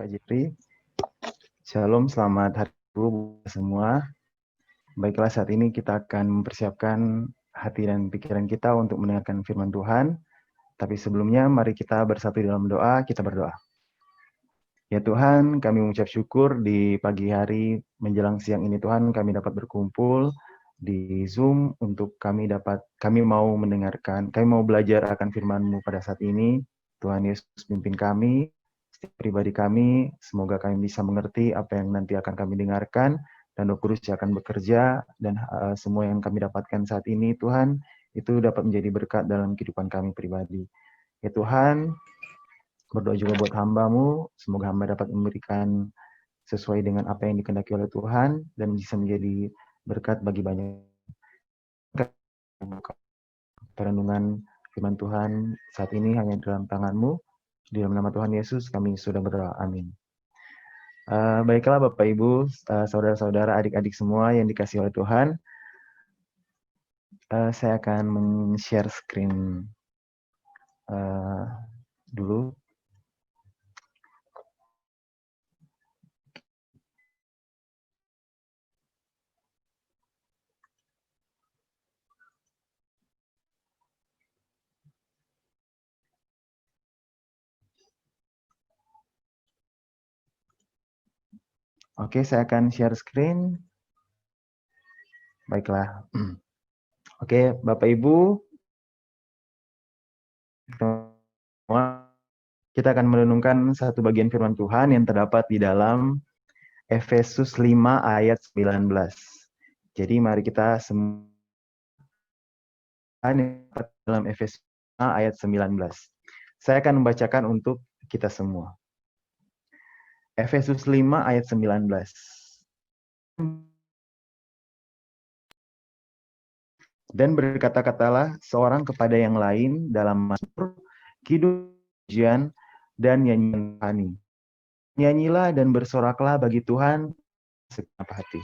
Kak Jeffrey. Shalom, selamat hari Minggu semua. Baiklah, saat ini kita akan mempersiapkan hati dan pikiran kita untuk mendengarkan firman Tuhan. Tapi sebelumnya, mari kita bersatu dalam doa, kita berdoa. Ya Tuhan, kami mengucap syukur di pagi hari menjelang siang ini Tuhan, kami dapat berkumpul di Zoom untuk kami mau mendengarkan, kami mau belajar akan firman-Mu pada saat ini. Tuhan Yesus pimpin kami, setiap pribadi kami, semoga kami bisa mengerti apa yang nanti akan kami dengarkan, dan Roh Kudus akan bekerja, dan semua yang kami dapatkan saat ini, Tuhan, itu dapat menjadi berkat dalam kehidupan kami pribadi. Ya Tuhan, berdoa juga buat hamba-Mu, semoga hamba dapat memberikan sesuai dengan apa yang dikehendaki oleh Tuhan, dan bisa menjadi berkat bagi banyak. Perenungan firman Tuhan saat ini hanya dalam tangan-Mu. Di dalam nama Tuhan Yesus kami sudah berdoa. Amin. Baiklah Bapak Ibu, saudara-saudara, adik-adik semua yang dikasihi oleh Tuhan. Saya akan men-share screen dulu. Oke, saya akan share screen. Baiklah. Oke, Bapak Ibu, kita akan merenungkan satu bagian firman Tuhan yang terdapat di dalam Efesus 5 ayat 19. Jadi mari kita semua dalam Efesus 5 ayat 19. Saya akan membacakan untuk kita semua. Efesus 5 ayat 19. Dan berkata-katalah seorang kepada yang lain dalam mazmur, kidung, pujian, dan nyanyian rohani. Nyanyilah dan bersoraklah bagi Tuhan segenap hati.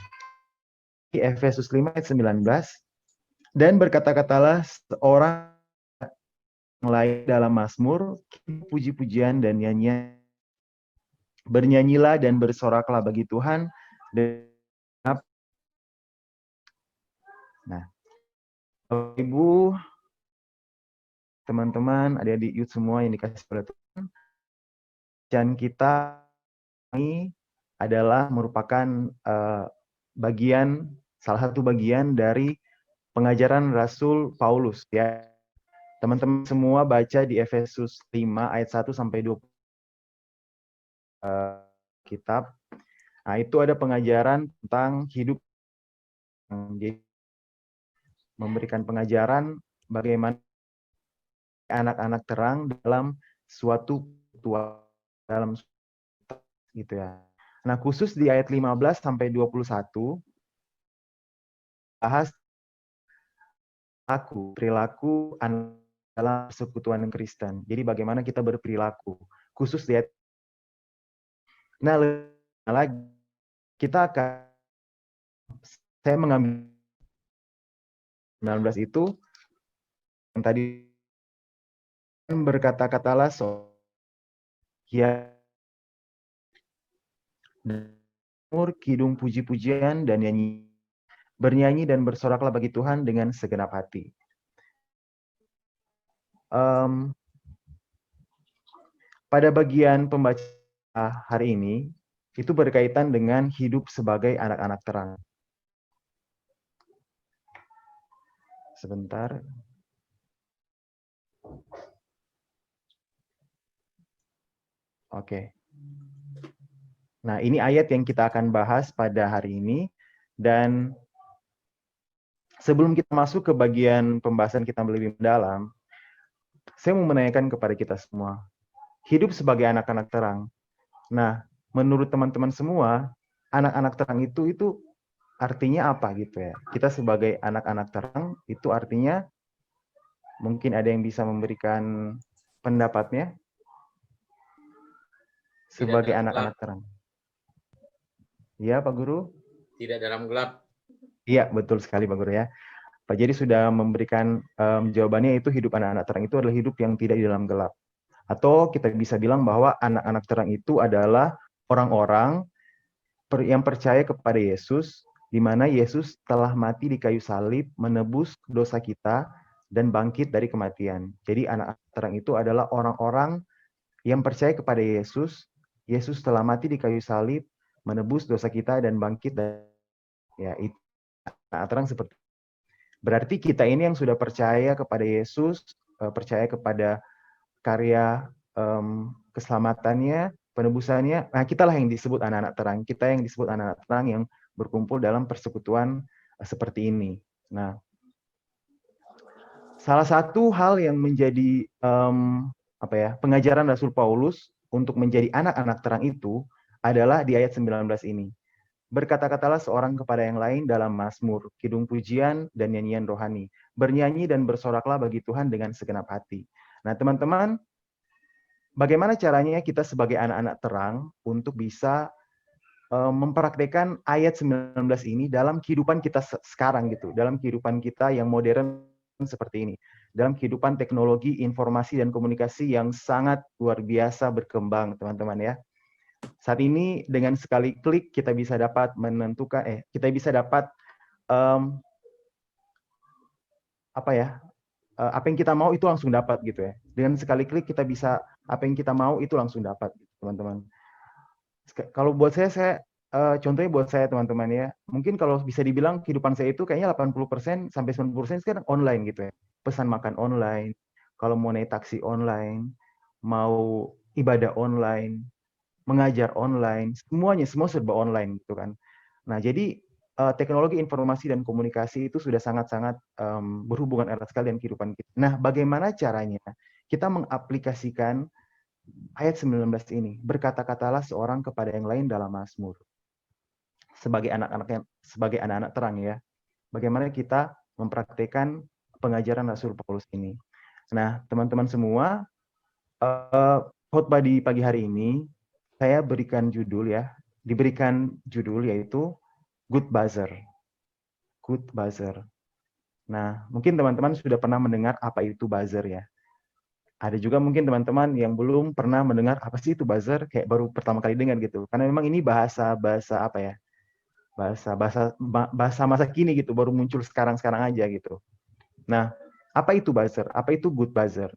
Efesus 5 ayat 19. Dan berkata-katalah seorang yang lain dalam mazmur, puji-pujian dan nyanyian. Bernyanyilah dan bersoraklah bagi Tuhan. Nah, Ibu, teman-teman, adik-adik youth semua yang dikasih oleh Tuhan, dan kita ini adalah merupakan salah satu bagian dari pengajaran Rasul Paulus, ya. Teman-teman semua baca di Efesus 5 ayat 1 sampai 20 kitab. Nah, itu ada pengajaran tentang hidup, memberikan pengajaran bagaimana anak-anak terang dalam suatu dalam gitu ya. Nah, khusus di ayat 15 sampai 21 bahas perilaku dalam persekutuan Kristen. Jadi bagaimana kita berperilaku khusus di ayat. Nah, lagi kita akan saya mengambil 19 itu yang tadi berkata-katalah ya kidung puji-pujian dan bernyanyi dan bersoraklah bagi Tuhan dengan segenap hati. Pada bagian pembaca hari ini itu berkaitan dengan hidup sebagai anak-anak terang. Sebentar. Oke. Nah, ini ayat yang kita akan bahas pada hari ini. Dan sebelum kita masuk ke bagian pembahasan kita lebih mendalam, saya mau menanyakan kepada kita semua. Hidup sebagai anak-anak terang. Nah, menurut teman-teman semua, anak-anak terang itu artinya apa gitu ya? Kita sebagai anak-anak terang itu artinya, mungkin ada yang bisa memberikan pendapatnya sebagai anak-anak terang. Iya, Pak Guru? Tidak dalam gelap. Iya, betul sekali Pak Guru ya. Pak Jadi sudah memberikan jawabannya, itu hidup anak-anak terang itu adalah hidup yang tidak di dalam gelap. Atau kita bisa bilang bahwa anak-anak terang itu adalah orang-orang yang percaya kepada Yesus, di mana Yesus telah mati di kayu salib, menebus dosa kita, dan bangkit dari kematian. Jadi anak terang itu adalah orang-orang yang percaya kepada Yesus. Yesus telah mati di kayu salib, menebus dosa kita, dan bangkit. Ya, itu anak terang seperti. Berarti kita ini yang sudah percaya kepada Yesus, percaya kepada karya keselamatannya, penebusannya, nah kitalah yang disebut anak-anak terang. Kita yang disebut anak-anak terang yang berkumpul dalam persekutuan seperti ini. Nah, salah satu hal yang menjadi pengajaran Rasul Paulus untuk menjadi anak-anak terang itu adalah di ayat 19 ini. Berkata-katalah seorang kepada yang lain dalam mazmur, kidung pujian, dan nyanyian rohani. Bernyanyi dan bersoraklah bagi Tuhan dengan segenap hati. Nah, teman-teman, bagaimana caranya kita sebagai anak-anak terang untuk bisa mempraktekkan ayat 19 ini dalam kehidupan kita sekarang gitu, dalam kehidupan kita yang modern seperti ini, dalam kehidupan teknologi, informasi, dan komunikasi yang sangat luar biasa berkembang, teman-teman ya. Saat ini dengan sekali klik kita bisa dapat menentukan, kita bisa dapat apa yang kita mau itu langsung dapat gitu ya. Dengan sekali klik kita bisa apa yang kita mau itu langsung dapat, teman-teman. Kalau buat saya contohnya buat saya teman-teman ya, mungkin kalau bisa dibilang kehidupan saya itu kayaknya 80% sampai 90% sekarang online gitu ya. Pesan makan online, kalau mau naik taksi online, mau ibadah online, mengajar online, semuanya semua serba online gitu kan. Nah, jadi teknologi informasi dan komunikasi itu sudah sangat-sangat berhubungan erat sekali dengan kehidupan kita. Nah, bagaimana caranya kita mengaplikasikan ayat 19 ini? Berkata-katalah seorang kepada yang lain dalam mazmur. Sebagai anak-anak terang ya. Bagaimana kita mempraktikkan pengajaran Rasul Paulus ini? Nah, teman-teman semua, khotbah di pagi hari ini saya diberikan judul yaitu Good Buzzer. Good Buzzer. Nah, mungkin teman-teman sudah pernah mendengar apa itu buzzer ya. Ada juga mungkin teman-teman yang belum pernah mendengar apa sih itu buzzer, kayak baru pertama kali dengar gitu. Karena memang ini bahasa apa ya? Bahasa masa kini gitu, baru muncul sekarang-sekarang aja gitu. Nah, apa itu buzzer? Apa itu good buzzer?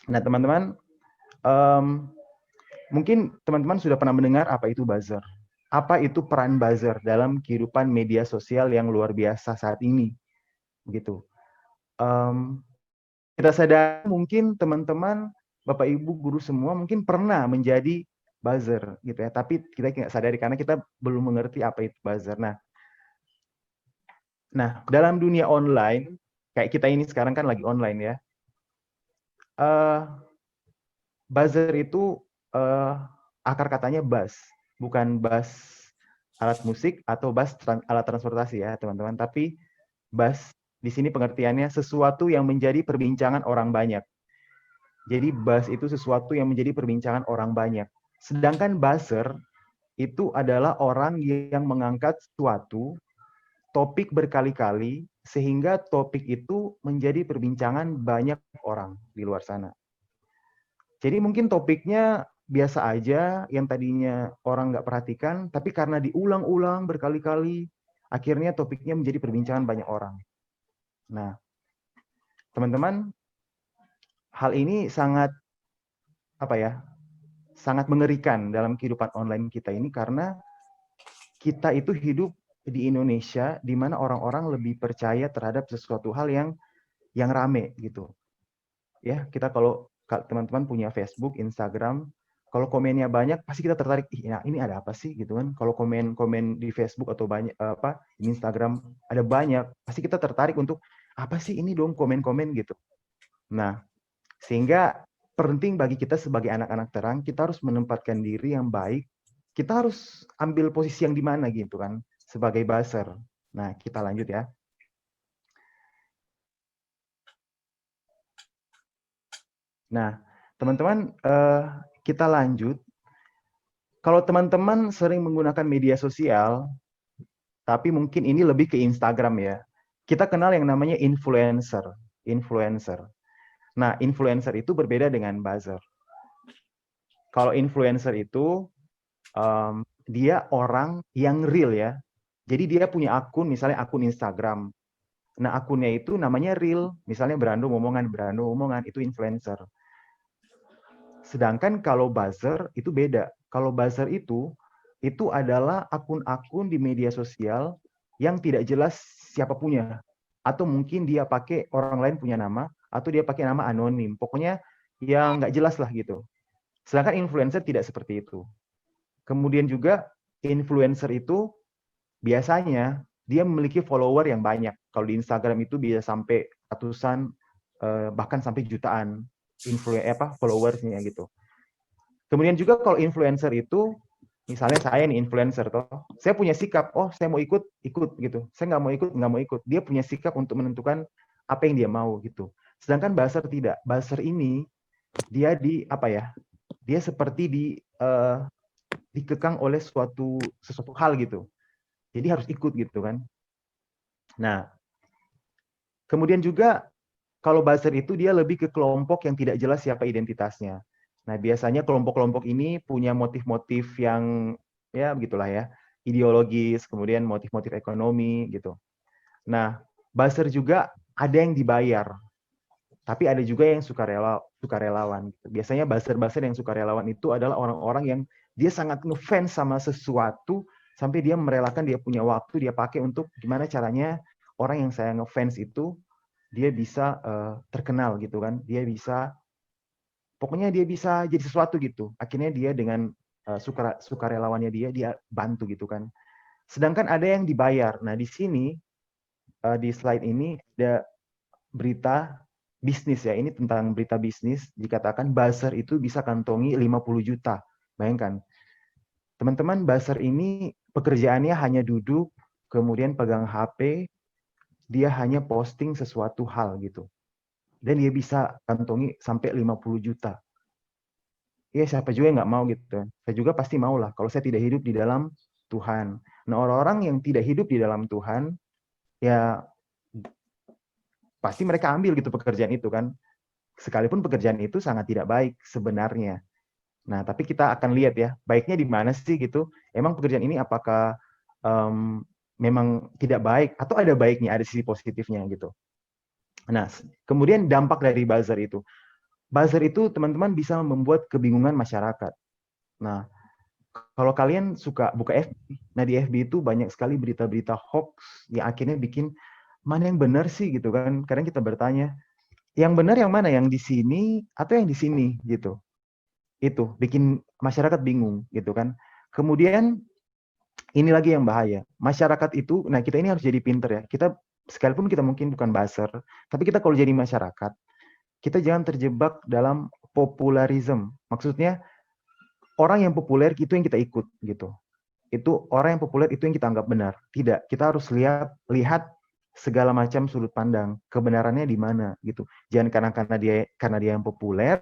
Nah, teman-teman, mungkin teman-teman sudah pernah mendengar apa itu buzzer. Apa itu peran buzzer dalam kehidupan media sosial yang luar biasa saat ini? Begitu. Kita sadar mungkin teman-teman, Bapak Ibu guru semua mungkin pernah menjadi buzzer gitu ya, tapi kita nggak sadari karena kita belum mengerti apa itu buzzer. Nah, dalam dunia online, kayak kita ini sekarang kan lagi online ya, buzzer itu akar katanya buzz, bukan buzz alat musik atau buzz alat transportasi ya teman-teman, tapi buzz di sini pengertiannya sesuatu yang menjadi perbincangan orang banyak. Jadi buzz itu sesuatu yang menjadi perbincangan orang banyak. Sedangkan buzzer itu adalah orang yang mengangkat suatu topik berkali-kali sehingga topik itu menjadi perbincangan banyak orang di luar sana. Jadi mungkin topiknya biasa aja yang tadinya orang nggak perhatikan, tapi karena diulang-ulang berkali-kali, akhirnya topiknya menjadi perbincangan banyak orang. Nah, teman-teman, hal ini sangat sangat mengerikan dalam kehidupan online kita ini karena kita itu hidup di Indonesia di mana orang-orang lebih percaya terhadap sesuatu hal yang rame gitu. Ya, kita kalau teman-teman punya Facebook, Instagram, kalau komennya banyak pasti kita tertarik, nah ini ada apa sih gitu kan. Kalau komen-komen di Facebook atau banyak di Instagram ada banyak, pasti kita tertarik untuk apa sih ini dong komen-komen gitu. Nah, sehingga penting bagi kita sebagai anak-anak terang, kita harus menempatkan diri yang baik. Kita harus ambil posisi yang di mana gitu kan, sebagai buzzer. Nah, kita lanjut ya. Nah, teman-teman, kita lanjut. Kalau teman-teman sering menggunakan media sosial, tapi mungkin ini lebih ke Instagram ya. Kita kenal yang namanya influencer. Influencer. Nah, influencer itu berbeda dengan buzzer. Kalau influencer itu dia orang yang real ya. Jadi dia punya akun, misalnya akun Instagram. Nah, akunnya itu namanya real. Misalnya Brando Omongan, itu influencer. Sedangkan kalau buzzer itu beda. Kalau buzzer itu adalah akun-akun di media sosial yang tidak jelas siapa punya. Atau mungkin dia pakai orang lain punya nama, atau dia pakai nama anonim. Pokoknya yang nggak jelas lah gitu. Sedangkan influencer tidak seperti itu. Kemudian juga influencer itu biasanya dia memiliki follower yang banyak. Kalau di Instagram itu bisa sampai ratusan, bahkan sampai jutaan followersnya gitu. Kemudian juga kalau influencer itu, misalnya saya nih influencer toh, saya punya sikap, oh saya mau ikut, ikut gitu. Saya nggak mau ikut. Dia punya sikap untuk menentukan apa yang dia mau gitu. Sedangkan buzzer tidak. Buzzer ini dia dia seperti dikekang oleh sesuatu hal gitu. Jadi harus ikut gitu kan. Nah, kemudian juga kalau buzzer itu dia lebih ke kelompok yang tidak jelas siapa identitasnya. Nah, biasanya kelompok-kelompok ini punya motif-motif yang ya begitulah ya, ideologis, kemudian motif-motif ekonomi gitu. Nah, buzzer juga ada yang dibayar, tapi ada juga yang sukarelawan. Biasanya buzzer-buzzer yang sukarelawan itu adalah orang-orang yang dia sangat ngefans sama sesuatu sampai dia merelakan dia punya waktu dia pakai untuk gimana caranya orang yang saya ngefans itu dia bisa terkenal gitu kan. Pokoknya dia bisa jadi sesuatu gitu. Akhirnya dia dengan sukarelawannya dia bantu gitu kan. Sedangkan ada yang dibayar. Nah, di sini di slide ini ada berita bisnis ya. Ini tentang berita bisnis. Dikatakan buzzer itu bisa kantongi 50 juta. Bayangkan. Teman-teman, buzzer ini pekerjaannya hanya duduk, kemudian pegang HP, dia hanya posting sesuatu hal gitu. Dan dia bisa kantongi sampai 50 juta. Ya siapa juga yang nggak mau gitu. Saya juga pasti mau lah kalau saya tidak hidup di dalam Tuhan. Nah, orang-orang yang tidak hidup di dalam Tuhan, ya pasti mereka ambil gitu pekerjaan itu kan. Sekalipun pekerjaan itu sangat tidak baik sebenarnya. Nah, tapi kita akan lihat ya, baiknya di mana sih gitu. Emang pekerjaan ini apakah memang tidak baik atau ada baiknya, ada sisi positifnya gitu. Nah, kemudian dampak dari buzzer itu. Buzzer itu teman-teman bisa membuat kebingungan masyarakat. Nah, kalau kalian suka buka FB, nah di FB itu banyak sekali berita-berita hoax yang akhirnya bikin mana yang benar sih gitu kan. Kadang kita bertanya, yang benar yang mana? Yang di sini atau yang di sini gitu. Itu bikin masyarakat bingung gitu kan. Kemudian ini lagi yang bahaya. Masyarakat itu, nah kita ini harus jadi pinter ya. Kita sekalipun kita mungkin bukan buzzer, tapi kita kalau jadi masyarakat, kita jangan terjebak dalam popularisme. Maksudnya orang yang populer itu yang kita ikut gitu. Itu orang yang populer itu yang kita anggap benar. Tidak, kita harus lihat segala macam sudut pandang, kebenarannya di mana gitu. Jangan karena dia yang populer,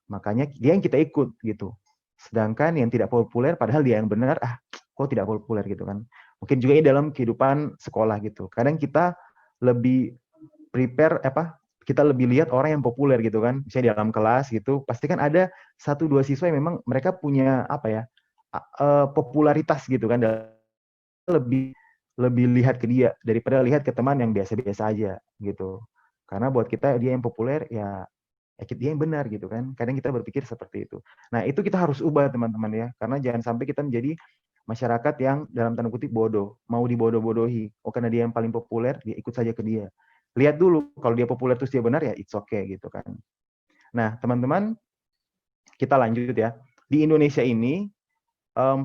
makanya dia yang kita ikut gitu. Sedangkan yang tidak populer padahal dia yang benar, kok tidak populer gitu kan. Mungkin juga ini dalam kehidupan sekolah gitu. Kadang kita lebih prepare kita lebih lihat orang yang populer gitu kan. Misalnya di dalam kelas gitu, pasti kan ada 1-2 siswa yang memang mereka punya popularitas gitu kan, lebih lebih lihat ke dia daripada lihat ke teman yang biasa-biasa aja gitu. Karena buat kita dia yang populer ya dia yang benar gitu kan. Kadang kita berpikir seperti itu. Nah, itu kita harus ubah teman-teman ya. Karena jangan sampai kita menjadi masyarakat yang dalam tanda kutip bodoh, mau dibodoh-bodohi. Oh, karena dia yang paling populer, dia ikut saja ke dia. Lihat dulu kalau dia populer terus dia benar ya it's okay gitu kan. Nah, teman-teman, kita lanjut ya. Di Indonesia ini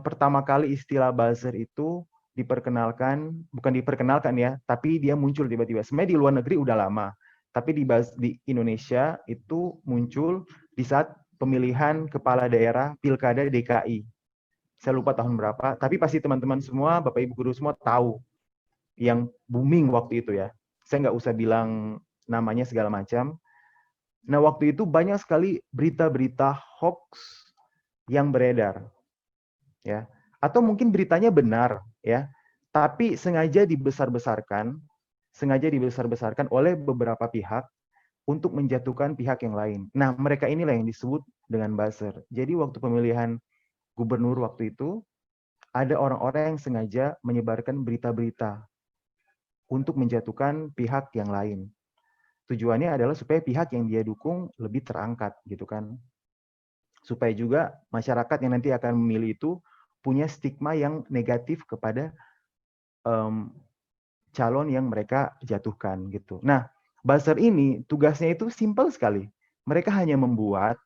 pertama kali istilah buzzer itu bukan diperkenalkan ya, tapi dia muncul tiba-tiba. Sebenarnya di luar negeri udah lama, tapi di Indonesia itu muncul di saat pemilihan kepala daerah Pilkada DKI. Saya lupa tahun berapa, tapi pasti teman-teman semua, Bapak Ibu guru semua tahu yang booming waktu itu ya. Saya nggak usah bilang namanya segala macam. Nah, waktu itu banyak sekali berita-berita hoax yang beredar. Ya, atau mungkin beritanya benar ya, tapi sengaja dibesar-besarkan oleh beberapa pihak untuk menjatuhkan pihak yang lain. Nah, mereka inilah yang disebut dengan buzzer. Jadi waktu pemilihan gubernur waktu itu, ada orang-orang yang sengaja menyebarkan berita-berita untuk menjatuhkan pihak yang lain. Tujuannya adalah supaya pihak yang dia dukung lebih terangkat gitu kan. Supaya juga masyarakat yang nanti akan memilih itu punya stigma yang negatif kepada calon yang mereka jatuhkan gitu. Nah, buzzer ini tugasnya itu simpel sekali. Mereka hanya membuat,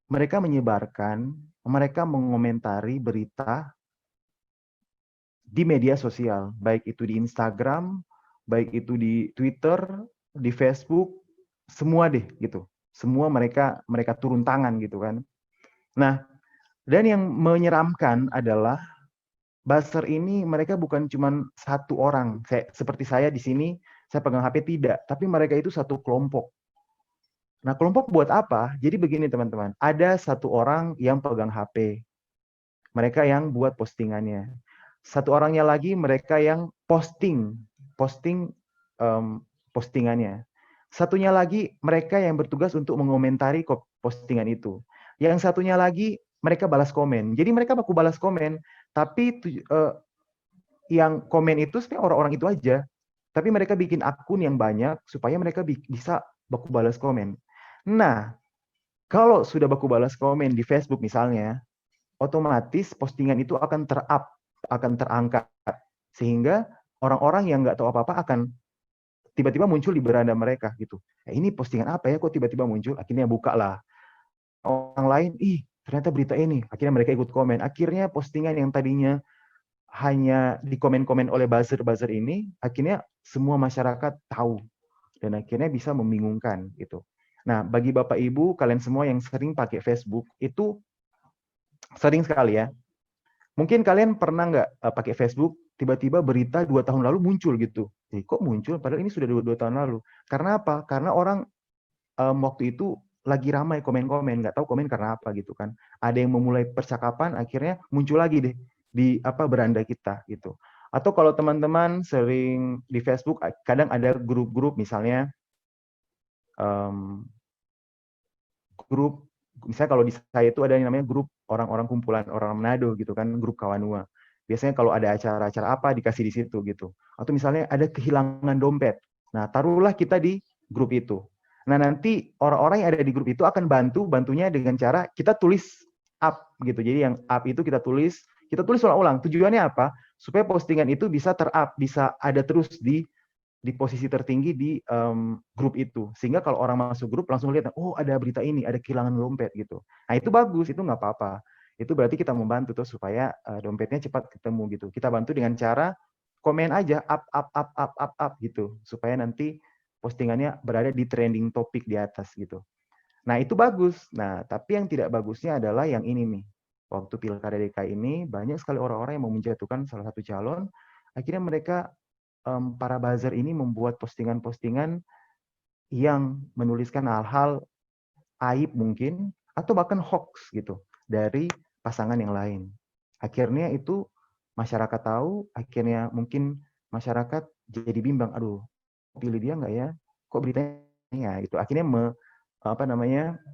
mereka menyebarkan, mereka mengomentari berita di media sosial, baik itu di Instagram, baik itu di Twitter, di Facebook, semua deh gitu. Semua mereka turun tangan gitu kan. Nah, dan yang menyeramkan adalah buzzer ini mereka bukan cuma satu orang. Seperti saya di sini, saya pegang HP tidak, tapi mereka itu satu kelompok. Nah, kelompok buat apa? Jadi begini teman-teman, ada satu orang yang pegang HP. Mereka yang buat postingannya. Satu orangnya lagi mereka yang posting postingannya. Satunya lagi mereka yang bertugas untuk mengomentari postingan itu. Yang satunya lagi mereka balas komen. Jadi mereka baku balas komen, tapi yang komen itu sebenarnya orang-orang itu aja. Tapi mereka bikin akun yang banyak supaya mereka bisa baku balas komen. Nah, kalau sudah baku balas komen di Facebook misalnya, otomatis postingan itu akan akan terangkat. Sehingga orang-orang yang nggak tahu apa-apa akan tiba-tiba muncul di beranda mereka gitu. Ini postingan apa ya kok tiba-tiba muncul? Akhirnya buka lah. Orang lain, ternyata berita ini. Akhirnya mereka ikut komen. Akhirnya postingan yang tadinya hanya di komen-komen oleh buzzer-buzzer ini, akhirnya semua masyarakat tahu. Dan akhirnya bisa membingungkan gitu. Nah, bagi Bapak Ibu, kalian semua yang sering pakai Facebook, itu sering sekali ya. Mungkin kalian pernah nggak pakai Facebook, tiba-tiba berita 2 tahun lalu muncul gitu. Kok muncul? Padahal ini sudah 2 tahun lalu. Karena apa? Karena orang waktu itu lagi ramai komen-komen, nggak tahu komen karena apa gitu kan. Ada yang memulai percakapan, akhirnya muncul lagi deh di beranda kita gitu. Atau kalau teman-teman sering di Facebook, kadang ada grup-grup misalnya grup, misalnya kalau di saya itu ada yang namanya grup orang-orang kumpulan orang Manado gitu kan, grup Kawanua. Biasanya kalau ada acara-acara apa dikasih di situ gitu. Atau misalnya ada kehilangan dompet. Nah, taruhlah kita di grup itu. Nah, nanti orang-orang yang ada di grup itu akan bantunya dengan cara kita tulis up gitu. Jadi yang up itu kita tulis ulang-ulang. Tujuannya apa? Supaya postingan itu bisa ter-up, bisa ada terus di posisi tertinggi di grup itu. Sehingga kalau orang masuk grup langsung lihat, oh ada berita ini, ada kehilangan dompet gitu. Nah itu bagus, itu nggak apa-apa. Itu berarti kita membantu tuh supaya dompetnya cepat ketemu gitu. Kita bantu dengan cara komen aja up gitu. Supaya nanti postingannya berada di trending topik di atas gitu. Nah itu bagus. Nah tapi yang tidak bagusnya adalah yang ini nih. Waktu Pilkada DKI ini banyak sekali orang-orang yang mau menjatuhkan salah satu calon. Akhirnya mereka para buzzer ini membuat postingan-postingan yang menuliskan hal-hal aib mungkin atau bahkan hoax gitu dari pasangan yang lain. Akhirnya itu masyarakat tahu, akhirnya mungkin masyarakat jadi bimbang, aduh pilih dia nggak ya? Kok beritanya itu akhirnya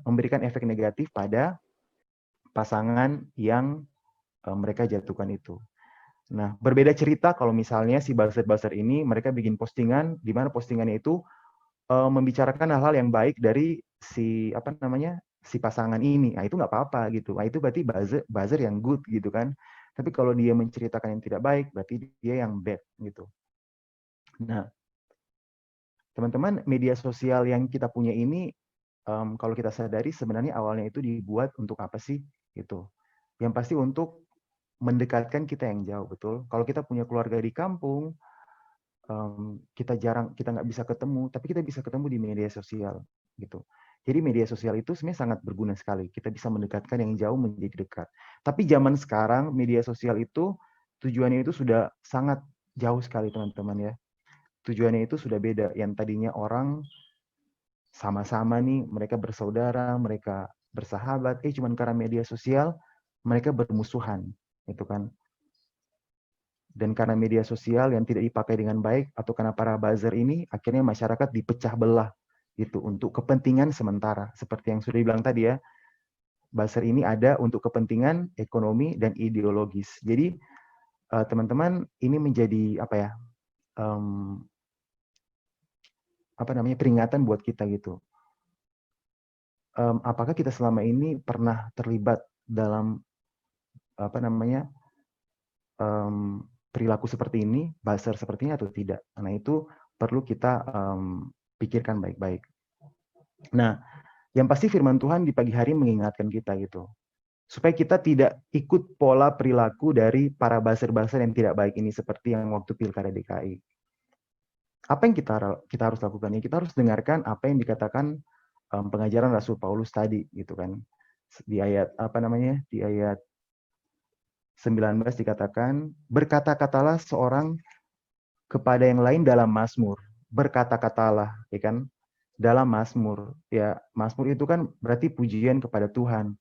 memberikan efek negatif pada pasangan yang mereka jatuhkan itu. Nah, berbeda cerita kalau misalnya si buzzer-buzzer ini mereka bikin postingan di mana postingannya itu membicarakan hal-hal yang baik dari si si pasangan ini. Nah, itu nggak apa-apa gitu. Nah, itu berarti buzzer yang good gitu kan. Tapi kalau dia menceritakan yang tidak baik, berarti dia yang bad gitu. Nah, teman-teman, media sosial yang kita punya ini kalau kita sadari sebenarnya awalnya itu dibuat untuk apa sih gitu. Yang pasti untuk mendekatkan kita yang jauh, betul. Kalau kita punya keluarga di kampung, kita nggak bisa ketemu, tapi kita bisa ketemu di media sosial, gitu. Jadi media sosial itu sebenarnya sangat berguna sekali. Kita bisa mendekatkan yang jauh menjadi dekat. Tapi zaman sekarang media sosial itu tujuannya itu sudah sangat jauh sekali teman-teman ya. Tujuannya itu sudah beda. Yang tadinya orang sama-sama nih, mereka bersaudara, mereka bersahabat, cuman karena media sosial mereka bermusuhan, gitu kan. Dan karena media sosial yang tidak dipakai dengan baik atau karena para buzzer ini, akhirnya masyarakat dipecah belah gitu untuk kepentingan sementara. Seperti yang sudah dibilang tadi ya, buzzer ini ada untuk kepentingan ekonomi dan ideologis. Jadi teman-teman ini menjadi peringatan buat kita gitu. Apakah kita selama ini pernah terlibat dalam perilaku seperti ini, buzzer seperti ini atau tidak? Nah, itu perlu kita pikirkan baik-baik. Nah, yang pasti firman Tuhan di pagi hari mengingatkan kita gitu, supaya kita tidak ikut pola perilaku dari para buzzer-buzzer yang tidak baik ini, seperti yang waktu Pilkada DKI. Apa yang kita harus lakukan? Ya, kita harus dengarkan apa yang dikatakan pengajaran Rasul Paulus tadi, gitu kan? Di ayat di ayat 19 dikatakan, berkata-katalah seorang kepada yang lain dalam mazmur. Berkata-katalah, ya kan? Dalam mazmur. Ya, mazmur itu kan berarti pujian kepada Tuhan.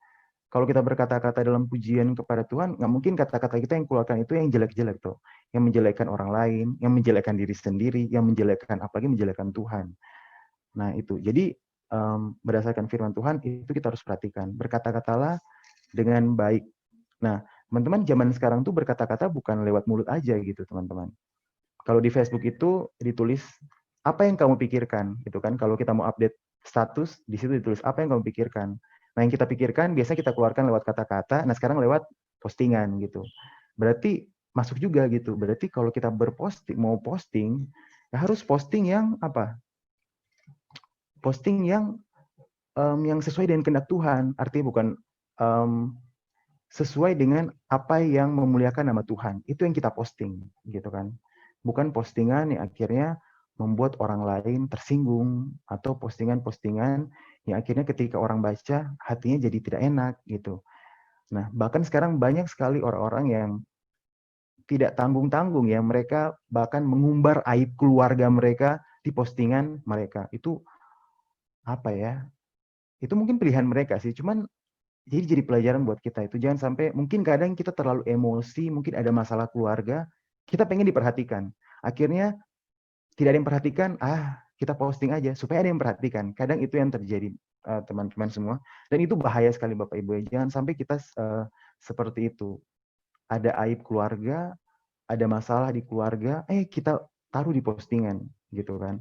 Kalau kita berkata-kata dalam pujian kepada Tuhan, nggak mungkin kata-kata kita yang keluarkan itu yang jelek-jelek tuh. Yang menjelekkan orang lain, yang menjelekkan diri sendiri, yang menjelekkan, apalagi menjelekkan Tuhan. Nah, itu. Jadi, berdasarkan firman Tuhan, itu kita harus perhatikan. Berkata-katalah dengan baik. Nah, teman-teman zaman sekarang tuh berkata-kata bukan lewat mulut aja gitu, teman-teman. Kalau di Facebook itu ditulis apa yang kamu pikirkan, gitu kan? Kalau kita mau update status, di situ ditulis apa yang kamu pikirkan. Nah, yang kita pikirkan biasanya kita keluarkan lewat kata-kata, nah sekarang lewat postingan gitu. Berarti masuk juga gitu. Berarti kalau kita mau posting, ya harus posting yang apa? Posting yang sesuai dengan kehendak Tuhan. Artinya bukan sesuai dengan apa yang memuliakan nama Tuhan. Itu yang kita posting, gitu kan. Bukan postingan yang akhirnya membuat orang lain tersinggung, atau postingan-postingan yang akhirnya ketika orang baca, hatinya jadi tidak enak, gitu. Nah, bahkan sekarang banyak sekali orang-orang yang tidak tanggung-tanggung ya, mereka bahkan mengumbar aib keluarga mereka di postingan mereka. Itu apa ya? Itu mungkin pilihan mereka sih, cuman jadi pelajaran buat kita itu. Jangan sampai, mungkin kadang kita terlalu emosi, mungkin ada masalah keluarga, kita pengen diperhatikan. Akhirnya tidak ada yang perhatikan, kita posting aja supaya ada yang perhatikan. Kadang itu yang terjadi, teman-teman semua. Dan itu bahaya sekali Bapak Ibu. Jangan sampai kita seperti itu. Ada aib keluarga, ada masalah di keluarga, kita taruh di postingan gitu kan.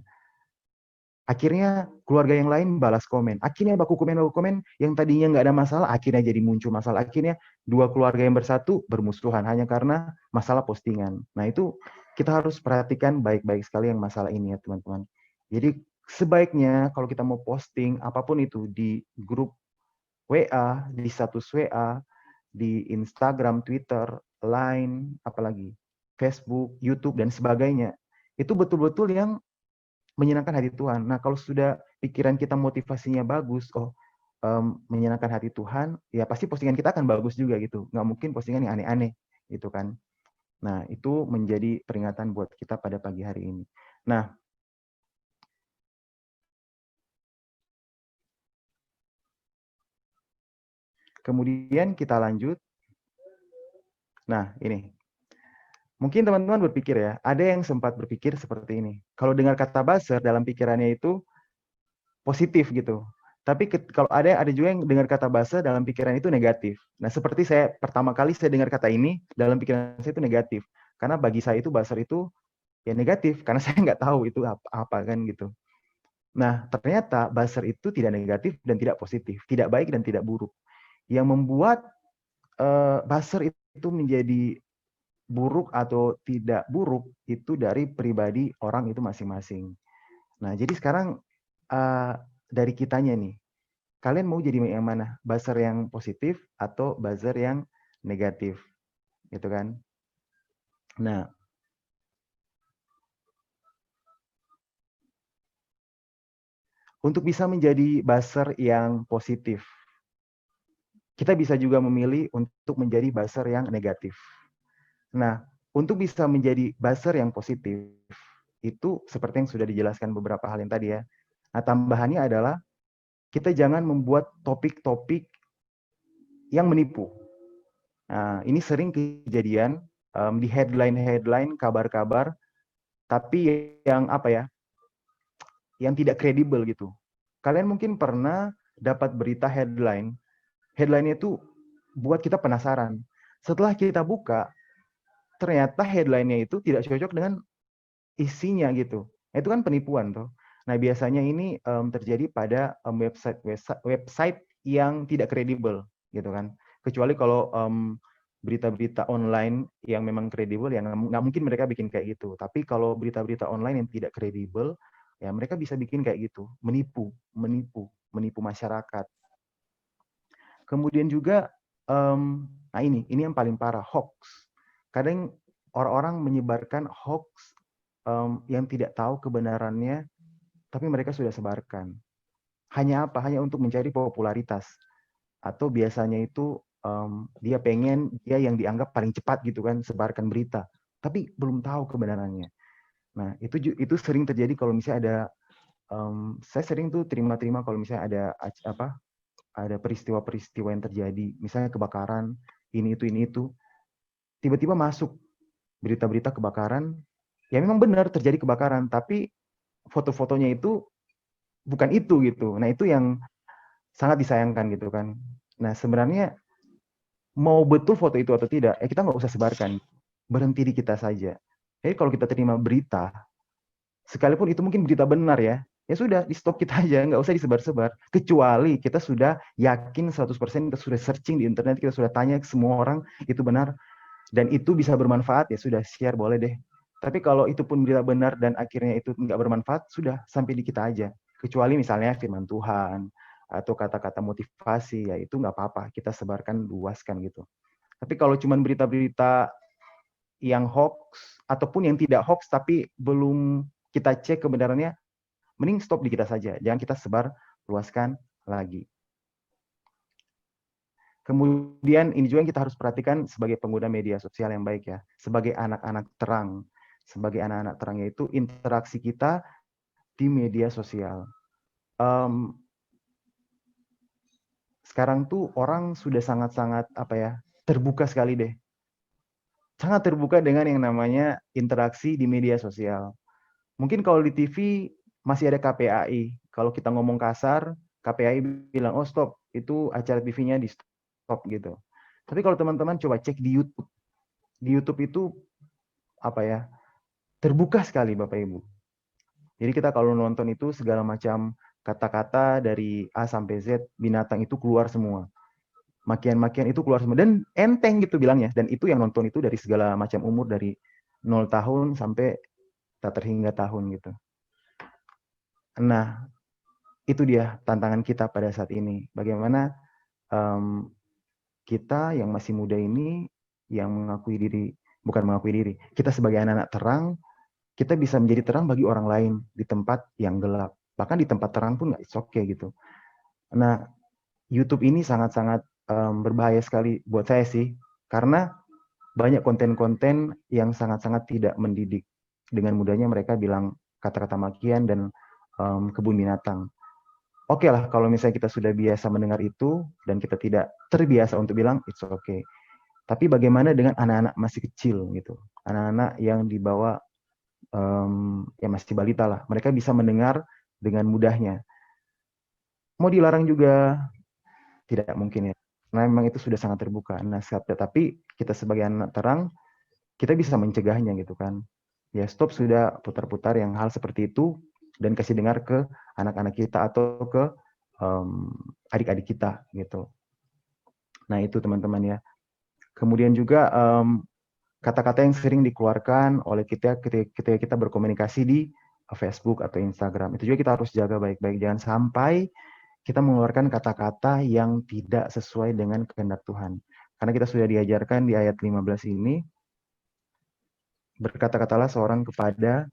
Akhirnya keluarga yang lain balas komen. Akhirnya baku komen yang tadinya nggak ada masalah, akhirnya jadi muncul masalah. Akhirnya dua keluarga yang bersatu bermusuhan hanya karena masalah postingan. Nah, itu kita harus perhatikan baik-baik sekali yang masalah ini ya teman-teman. Jadi sebaiknya kalau kita mau posting apapun itu di grup WA, di status WA, di Instagram, Twitter, Line, apalagi Facebook, YouTube, dan sebagainya, itu betul-betul yang menyenangkan hati Tuhan. Nah, kalau sudah pikiran kita motivasinya bagus, menyenangkan hati Tuhan, ya pasti postingan kita akan bagus juga gitu. Nggak mungkin postingan yang aneh-aneh, gitu kan. Nah, itu menjadi peringatan buat kita pada pagi hari ini. Nah, kemudian kita lanjut. Nah, ini. Mungkin teman-teman berpikir ya, ada yang sempat berpikir seperti ini. Kalau dengar kata buzzer dalam pikirannya itu positif gitu. Tapi kalau ada juga yang dengar kata buzzer dalam pikiran itu negatif. Nah, seperti saya pertama kali saya dengar kata ini, dalam pikiran saya itu negatif. Karena bagi saya itu buzzer itu ya negatif, karena saya nggak tahu itu apa kan gitu. Nah, ternyata buzzer itu tidak negatif dan tidak positif, tidak baik dan tidak buruk. Yang membuat buzzer itu menjadi buruk atau tidak buruk itu dari pribadi orang itu masing-masing. Nah, jadi sekarang dari kitanya nih, kalian mau jadi yang mana? Buzzer yang positif atau buzzer yang negatif? Gitu kan? Nah, untuk bisa menjadi buzzer yang positif, kita bisa juga memilih untuk menjadi buzzer yang negatif. Nah, untuk bisa menjadi buzzer yang positif, itu seperti yang sudah dijelaskan beberapa hal yang tadi ya. Nah, tambahannya adalah kita jangan membuat topik-topik yang menipu. Nah, ini sering kejadian di headline-headline kabar-kabar, tapi yang apa ya, yang tidak kredibel gitu. Kalian mungkin pernah dapat berita headline headline-nya itu buat kita penasaran. Setelah kita buka, ternyata headline-nya itu tidak cocok dengan isinya gitu. Itu kan penipuan tuh. Nah, biasanya ini terjadi pada website yang tidak kredibel gitu kan. Kecuali kalau berita-berita online yang memang kredibel, ya nggak mungkin mereka bikin kayak gitu. Tapi kalau berita-berita online yang tidak kredibel, ya mereka bisa bikin kayak gitu, menipu masyarakat. Kemudian juga, nah ini yang paling parah, hoax. Kadang orang-orang menyebarkan hoax yang tidak tahu kebenarannya, tapi mereka sudah sebarkan. Hanya apa? Hanya untuk mencari popularitas. Atau biasanya itu dia pengen dia yang dianggap paling cepat gitu kan, sebarkan berita. Tapi belum tahu kebenarannya. Nah, itu sering terjadi kalau misalnya ada, saya sering tuh terima kalau misalnya ada peristiwa-peristiwa yang terjadi, misalnya kebakaran, ini itu, tiba-tiba masuk berita-berita kebakaran, ya memang benar terjadi kebakaran, tapi foto-fotonya itu bukan itu gitu. Nah, itu yang sangat disayangkan gitu kan. Nah, sebenarnya mau betul foto itu atau tidak, kita nggak usah sebarkan. Berhenti di kita saja. Jadi kalau kita terima berita, sekalipun itu mungkin berita benar ya sudah, di stop kita aja, nggak usah disebar-sebar. Kecuali kita sudah yakin 100%, kita sudah searching di internet, kita sudah tanya ke semua orang, itu benar, dan itu bisa bermanfaat, ya sudah, share boleh deh. Tapi kalau itu pun berita benar dan akhirnya itu nggak bermanfaat, sudah, sampai di kita aja. Kecuali misalnya firman Tuhan, atau kata-kata motivasi, ya itu nggak apa-apa, kita sebarkan, luaskan gitu. Tapi kalau cuma berita-berita yang hoax, ataupun yang tidak hoax, tapi belum kita cek kebenarannya, mending stop di kita saja. Jangan kita sebar, luaskan lagi. Kemudian ini juga yang kita harus perhatikan sebagai pengguna media sosial yang baik ya. Sebagai anak-anak terang. Sebagai anak-anak terang, yaitu interaksi kita di media sosial. Sekarang tuh orang sudah sangat-sangat terbuka sekali deh. Sangat terbuka dengan yang namanya interaksi di media sosial. Mungkin kalau di TV masih ada KPAI. Kalau kita ngomong kasar, KPAI bilang, oh stop, itu acara TV-nya di stop gitu. Tapi kalau teman-teman coba cek di YouTube. Di YouTube itu terbuka sekali Bapak Ibu. Jadi kita kalau nonton itu segala macam kata-kata dari A sampai Z, binatang itu keluar semua. Makian-makian itu keluar semua. Dan enteng gitu bilangnya. Dan itu yang nonton itu dari segala macam umur, dari 0 tahun sampai tak terhingga tahun gitu. Nah, itu dia tantangan kita pada saat ini. Bagaimana kita yang masih muda ini, yang bukan mengakui diri, kita sebagai anak-anak terang, kita bisa menjadi terang bagi orang lain di tempat yang gelap. Bahkan di tempat terang pun nggak oke gitu. Nah, YouTube ini sangat-sangat berbahaya sekali buat saya sih, karena banyak konten-konten yang sangat-sangat tidak mendidik. Dengan mudahnya mereka bilang kata-kata makian dan kebun binatang. Oke lah, kalau misalnya kita sudah biasa mendengar itu, dan kita tidak terbiasa untuk bilang, it's okay. Tapi bagaimana dengan anak-anak masih kecil gitu, anak-anak yang di bawah yang masih balita lah, mereka bisa mendengar dengan mudahnya. Mau dilarang juga tidak mungkin ya, karena memang itu sudah sangat terbuka. Nah, tapi kita sebagai anak terang, kita bisa mencegahnya gitu kan. Ya stop sudah putar-putar yang hal seperti itu, dan kasih dengar ke anak-anak kita atau ke adik-adik kita gitu. Nah itu teman-teman ya. Kemudian juga kata-kata yang sering dikeluarkan oleh kita ketika kita berkomunikasi di Facebook atau Instagram. Itu juga kita harus jaga baik-baik. Jangan sampai kita mengeluarkan kata-kata yang tidak sesuai dengan kehendak Tuhan. Karena kita sudah diajarkan di ayat 15 ini, berkata-katalah seorang kepada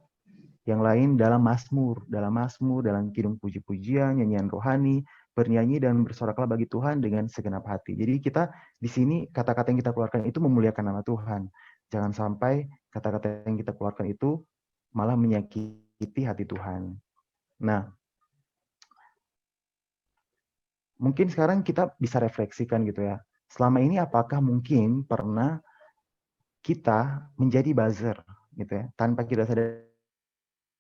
yang lain dalam mazmur, dalam kidung puji-pujian, nyanyian rohani, bernyanyi dan bersoraklah bagi Tuhan dengan segenap hati. Jadi kita di sini kata-kata yang kita keluarkan itu memuliakan nama Tuhan. Jangan sampai kata-kata yang kita keluarkan itu malah menyakiti hati Tuhan. Nah, mungkin sekarang kita bisa refleksikan gitu ya. Selama ini apakah mungkin pernah kita menjadi buzzer gitu ya, tanpa kita sadar.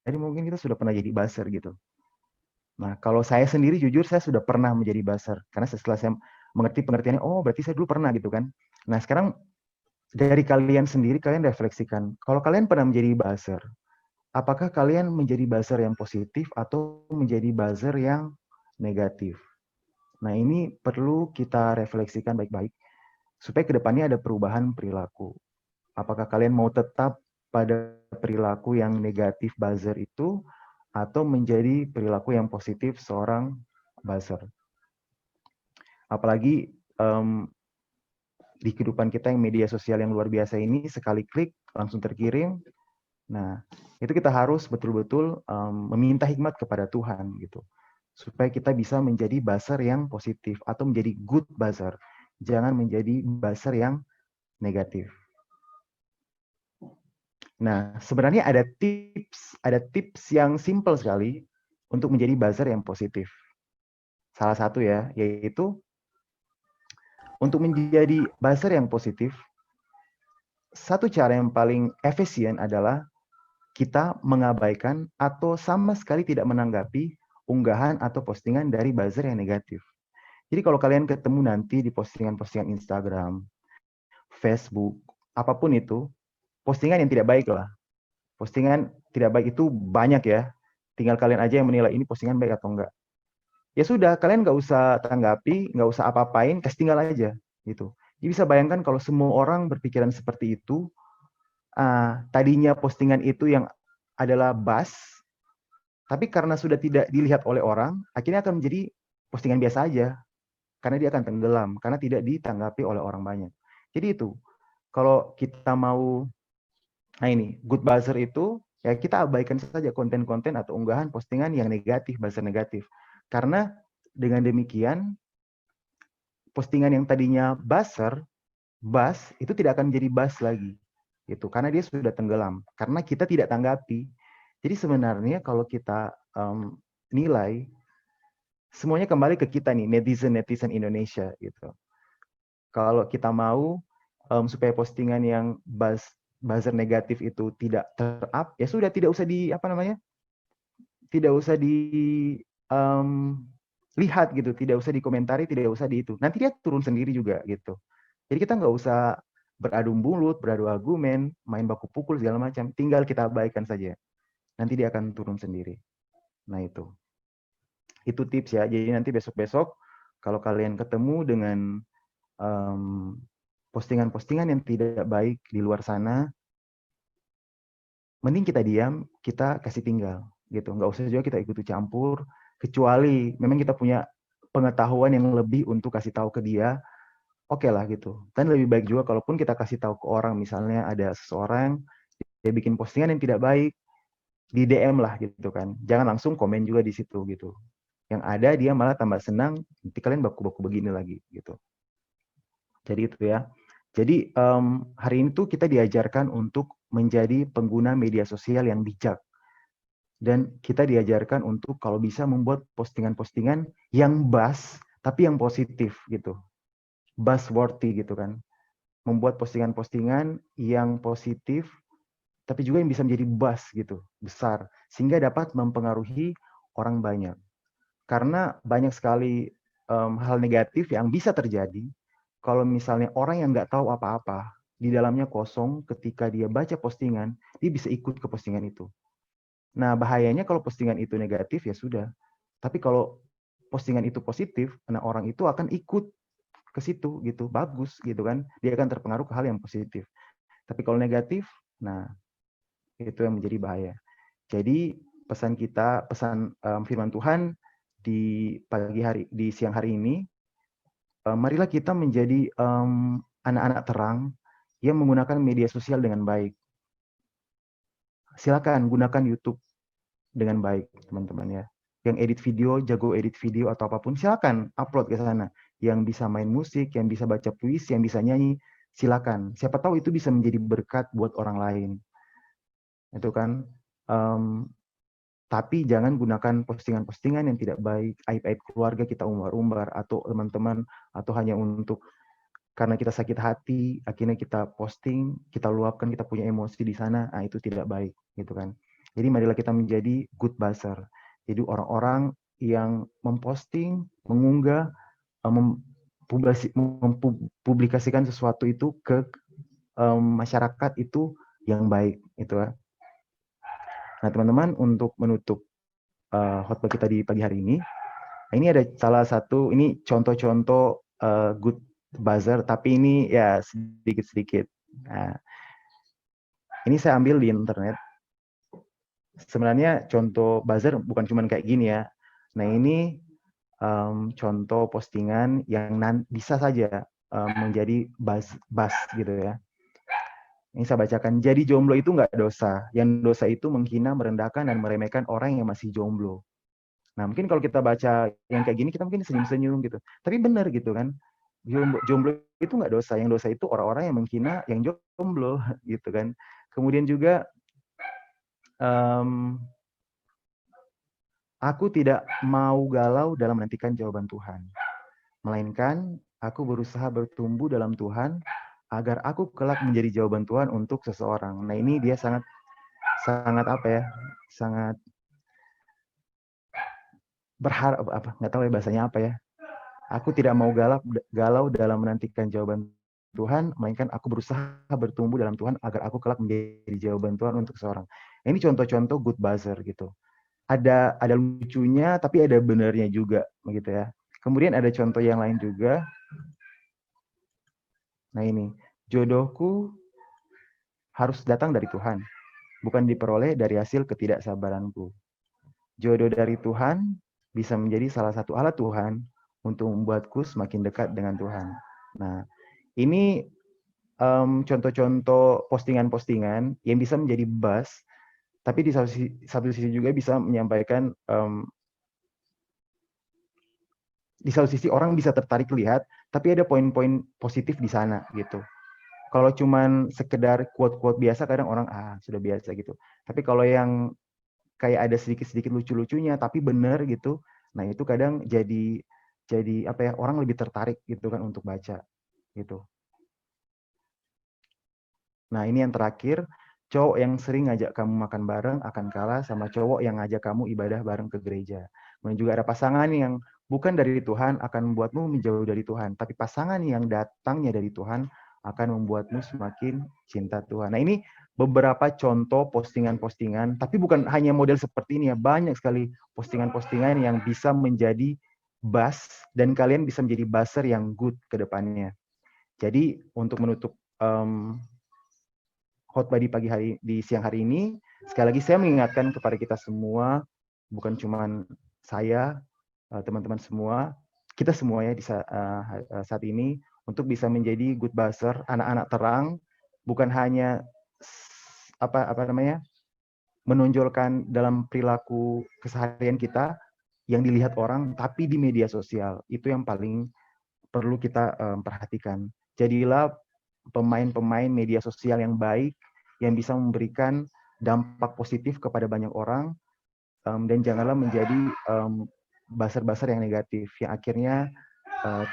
Jadi mungkin kita sudah pernah jadi buzzer gitu. Nah, kalau saya sendiri jujur saya sudah pernah menjadi buzzer. Karena setelah saya mengerti pengertiannya, oh berarti saya dulu pernah gitu kan. Nah sekarang dari kalian sendiri, kalian refleksikan, kalau kalian pernah menjadi buzzer, apakah kalian menjadi buzzer yang positif atau menjadi buzzer yang negatif? Nah ini perlu kita refleksikan baik-baik, supaya kedepannya ada perubahan perilaku. Apakah kalian mau tetap pada perilaku yang negatif buzzer itu, atau menjadi perilaku yang positif seorang buzzer? Apalagi di kehidupan kita yang media sosial yang luar biasa ini, sekali klik langsung terkirim. Nah, itu kita harus betul-betul meminta hikmat kepada Tuhan gitu, supaya kita bisa menjadi buzzer yang positif atau menjadi good buzzer. Jangan menjadi buzzer yang negatif. Nah, sebenarnya ada tips yang simple sekali untuk menjadi buzzer yang positif. Salah satu ya, yaitu untuk menjadi buzzer yang positif, satu cara yang paling efisien adalah kita mengabaikan atau sama sekali tidak menanggapi unggahan atau postingan dari buzzer yang negatif. Jadi kalau kalian ketemu nanti di postingan-postingan Instagram, Facebook, apapun itu, postingan yang tidak baik lah. Postingan tidak baik itu banyak ya. Tinggal kalian aja yang menilai ini postingan baik atau enggak. Ya sudah, kalian nggak usah tanggapi, nggak usah apa-apain, kasih tinggal aja gitu. Jadi bisa bayangkan kalau semua orang berpikiran seperti itu, tadinya postingan itu yang adalah buzz, tapi karena sudah tidak dilihat oleh orang, akhirnya akan menjadi postingan biasa aja. Karena dia akan tenggelam, karena tidak ditanggapi oleh orang banyak. Jadi itu, kalau kita mau, nah ini, good buzzer itu, ya kita abaikan saja konten-konten atau unggahan postingan yang negatif, buzzer negatif. Karena dengan demikian, postingan yang tadinya buzz, itu tidak akan menjadi buzz lagi. Gitu, karena dia sudah tenggelam. Karena kita tidak tanggapi. Jadi sebenarnya kalau kita nilai, semuanya kembali ke kita nih, netizen Indonesia gitu. Kalau kita mau supaya postingan yang buzzer negatif itu tidak ter-up, ya sudah tidak usah tidak usah lihat gitu, tidak usah dikomentari, tidak usah di itu. Nanti dia turun sendiri juga gitu. Jadi kita nggak usah beradu mulut, beradu argumen, main baku pukul segala macam. Tinggal kita abaikan saja. Nanti dia akan turun sendiri. Nah itu tips ya. Jadi nanti besok-besok kalau kalian ketemu dengan postingan-postingan yang tidak baik di luar sana, mending kita diam, kita kasih tinggal gitu. Nggak usah juga kita ikut campur, kecuali memang kita punya pengetahuan yang lebih untuk kasih tahu ke dia, oke lah gitu. Dan lebih baik juga kalaupun kita kasih tahu ke orang, misalnya ada seseorang dia bikin postingan yang tidak baik, di DM lah gitu kan. Jangan langsung komen juga di situ gitu. Yang ada dia malah tambah senang, nanti kalian baku-baku begini lagi gitu. Jadi itu ya. Jadi hari ini tuh kita diajarkan untuk menjadi pengguna media sosial yang bijak. Dan kita diajarkan untuk kalau bisa membuat postingan-postingan yang buzz, tapi yang positif gitu. Buzzworthy gitu kan. Membuat postingan-postingan yang positif, tapi juga yang bisa menjadi buzz gitu, besar. Sehingga dapat mempengaruhi orang banyak. Karena banyak sekali hal negatif yang bisa terjadi kalau misalnya orang yang nggak tahu apa-apa, di dalamnya kosong, ketika dia baca postingan, dia bisa ikut ke postingan itu. Nah, bahayanya kalau postingan itu negatif, ya sudah. Tapi kalau postingan itu positif, nah orang itu akan ikut ke situ, gitu. Bagus, gitu kan. Dia akan terpengaruh ke hal yang positif. Tapi kalau negatif, nah itu yang menjadi bahaya. Jadi pesan firman Tuhan di siang hari ini, marilah kita menjadi anak-anak terang yang menggunakan media sosial dengan baik. Silakan gunakan YouTube dengan baik, teman-teman ya. Yang edit video, jago edit video atau apapun, silakan upload ke sana. Yang bisa main musik, yang bisa baca puisi, yang bisa nyanyi, silakan. Siapa tahu itu bisa menjadi berkat buat orang lain. Itu kan. Tapi jangan gunakan postingan-postingan yang tidak baik, aib-aib keluarga kita umbar-umbar, atau teman-teman, atau hanya untuk karena kita sakit hati, akhirnya kita posting, kita luapkan, kita punya emosi di sana, nah itu tidak baik, gitu kan. Jadi marilah kita menjadi good buzzer. Jadi orang-orang yang memposting, mengunggah mempublikasikan sesuatu itu ke masyarakat itu yang baik itu ya. Nah teman-teman, untuk menutup khotbah kita di pagi hari ini ada salah satu, ini contoh-contoh good buzzer, tapi ini ya sedikit-sedikit. Nah, ini saya ambil di internet. Sebenarnya contoh buzzer bukan cuma kayak gini ya. Nah ini contoh postingan yang bisa saja menjadi buzz gitu ya. Ini saya bacakan. Jadi jomblo itu nggak dosa. Yang dosa itu menghina, merendahkan, dan meremehkan orang yang masih jomblo. Nah mungkin kalau kita baca yang kayak gini, kita mungkin senyum-senyum gitu. Tapi benar gitu kan. Jomblo itu nggak dosa. Yang dosa itu orang-orang yang menghina yang jomblo gitu kan. Kemudian juga aku tidak mau galau dalam menantikan jawaban Tuhan. Melainkan aku berusaha bertumbuh dalam Tuhan agar aku kelak menjadi jawaban Tuhan untuk seseorang. Nah ini dia sangat apa ya, sangat berharap, apa nggak tahu ya bahasanya apa ya. Aku tidak mau galau dalam menantikan jawaban Tuhan, melainkan aku berusaha bertumbuh dalam Tuhan agar aku kelak menjadi jawaban Tuhan untuk seseorang. Nah, ini contoh-contoh good buzzer gitu. Ada lucunya, tapi ada benernya juga, begitu ya. Kemudian ada contoh yang lain juga. Nah ini, jodohku harus datang dari Tuhan, bukan diperoleh dari hasil ketidaksabaranku. Jodoh dari Tuhan bisa menjadi salah satu alat Tuhan untuk membuatku semakin dekat dengan Tuhan. Nah, ini contoh-contoh postingan-postingan yang bisa menjadi buzz, tapi di satu sisi juga bisa menyampaikan, di satu sisi orang bisa tertarik lihat, tapi ada poin-poin positif di sana gitu. Kalau cuman sekedar quote-quote biasa, kadang orang sudah biasa gitu. Tapi kalau yang kayak ada sedikit-sedikit lucu-lucunya tapi benar gitu, nah itu kadang jadi apa ya, orang lebih tertarik gitu kan untuk baca gitu. Nah ini yang terakhir, cowok yang sering ngajak kamu makan bareng akan kalah sama cowok yang ngajak kamu ibadah bareng ke gereja. Dan juga ada pasangan yang bukan dari Tuhan akan membuatmu menjauh dari Tuhan, tapi pasangan yang datangnya dari Tuhan akan membuatmu semakin cinta Tuhan. Nah ini beberapa contoh postingan-postingan, tapi bukan hanya model seperti ini ya, banyak sekali postingan-postingan yang bisa menjadi buzz, dan kalian bisa menjadi buzzer yang good ke depannya. Jadi untuk menutup khotbah di siang hari ini, sekali lagi saya mengingatkan kepada kita semua, bukan cuma saya, teman-teman semua, kita semua ya di saat ini, untuk bisa menjadi good buzzer, anak-anak terang, bukan hanya menonjolkan dalam perilaku keseharian kita yang dilihat orang, tapi di media sosial. Itu yang paling perlu kita perhatikan. Jadilah pemain-pemain media sosial yang baik, yang bisa memberikan dampak positif kepada banyak orang, dan janganlah menjadi buzzer-buzzer yang negatif, yang akhirnya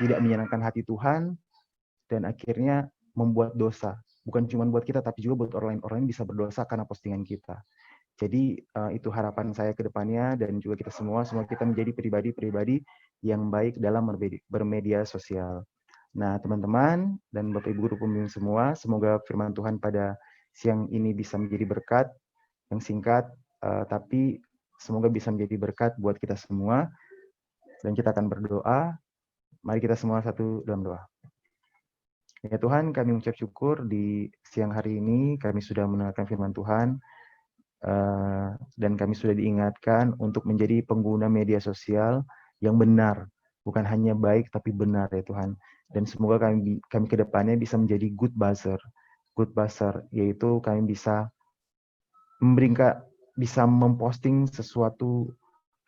tidak menyenangkan hati Tuhan, dan akhirnya membuat dosa. Bukan cuma buat kita, tapi juga buat orang lain bisa berdosa karena postingan kita. Jadi itu harapan saya ke depannya, dan juga kita semua kita menjadi pribadi-pribadi yang baik dalam bermedia sosial. Nah, teman-teman dan Bapak Ibu guru pembimbing semua, semoga firman Tuhan pada siang ini bisa menjadi berkat yang singkat, tapi semoga bisa menjadi berkat buat kita semua. Dan kita akan berdoa. Mari kita semua satu dalam doa. Ya Tuhan, kami mengucap syukur di siang hari ini, kami sudah mendengarkan firman Tuhan, dan kami sudah diingatkan untuk menjadi pengguna media sosial yang benar, bukan hanya baik tapi benar ya Tuhan. Dan semoga kami ke depannya bisa menjadi good buzzer, yaitu kami bisa bisa memposting sesuatu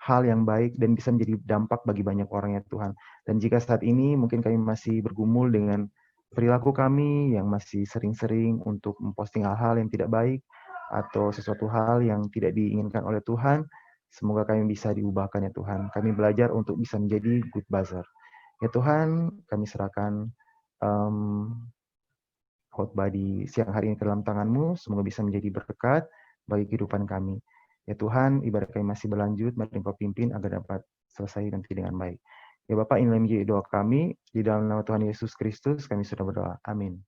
hal yang baik dan bisa menjadi dampak bagi banyak orang ya Tuhan. Dan jika saat ini mungkin kami masih bergumul dengan perilaku kami yang masih sering-sering untuk memposting hal-hal yang tidak baik atau sesuatu hal yang tidak diinginkan oleh Tuhan, semoga kami bisa diubahkan ya Tuhan. Kami belajar untuk bisa menjadi good buzzer. Ya Tuhan, kami serahkan khotbah di siang hari ini ke dalam tangan-Mu, semoga bisa menjadi berkat bagi kehidupan kami. Ya Tuhan, ibadah kami masih berlanjut, mari Engkau pimpin agar dapat selesai nanti dengan baik. Ya Bapak, inilah menjadi doa kami. Di dalam nama Tuhan Yesus Kristus kami sudah berdoa. Amin.